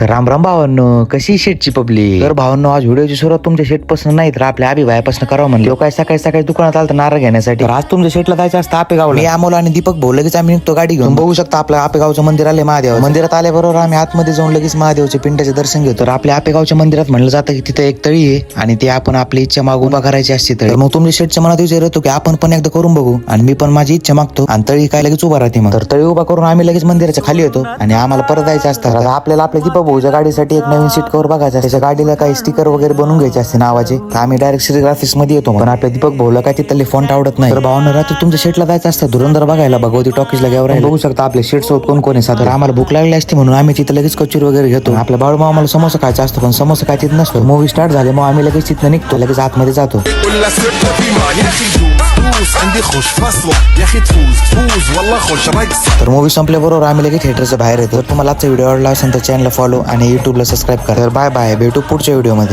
राम राम भावांनो, कशी शेटची पब्लिक. तर भावांनो, आज व्हिडिओची सुरुवात तुमच्या शेट पासून नाही तर आपल्या अभिभायापासून करावं म्हणलं. तो काय सकाळी सकाळी दुकानात आला नारळ घेण्यासाठी. तर आज तुमच्या शेटला जायचं असतं आपेगावला. मी अमोल आणि दीपक भाऊ लगेच आम्ही निघतो गाडी घेऊन. बघू शकता आपलं आपेगावचं मंदिर आले महादेव. मंदिरात आल्याबरोबर आम्ही आतमध्ये जाऊन लगेच महादेवच्या पिंडाचे दर्शन घेतो. तर आपल्या आपेगावच्या मंदिरात म्हणलं जातं की तिथे एक तळी आहे आणि ते आपण आपली इच्छा मागून उभा करायची असते. तर मग तुमच्या शेटच्या मनात विचार येतो की आपण पण एकदा करून बघू आणि मी पण माझी इच्छा मागतो आणि तळी काय लगेच उभा राहते. मग तर तळी उभा करून आम्ही लगेच मंदिराच्या खाली येतो आणि आम्हाला परत जायचं असतं. तर आपल्याला आपल्या दीपक भाऊच्या गाडीसाठी एक नवीन सीट कव्हर बघायचा. त्याच्या गाडीला काही स्टिकर वगैरे बनवून घ्यायचे असते नावाचे. तर आम्ही डायरेक्ट श्री ग्राफिक्स मध्ये येतो. पण आपल्या दीपक भाऊला काय तिथले फॉन्ट आवडत नाही. तर भावांना रात्री तुमच्या शेटला जायचं असतं धुरंधर बघायला भगवती टॉकीजला गेवर बघू शकता आपले शेट सोबत कोण कोण आहे. तर आम्हाला भूक लागली असते म्हणून आम्ही तिथे लगेच कचोरी वगैरे घेतो. आपल्या बाळूमा आम्हाला समोसा खायचा असतो पण समोसा काय तिथे नसतो. मूवी स्टार्ट झाले मग आम्ही लगेच तिथं निघतो. लगेच आतमध्ये जातो. तर मूवी संपल्याबरोबर आम्ही लगेच थिएटरच्या बाहेर येतो. तर तुम्हाला आजचा व्हिडिओ आवडला असेल तर चॅनलला फॉलो आणि युट्यूबला सबस्क्राईब करा. तर बाय बाय, भेटू पुढच्या व्हिडिओमध्ये.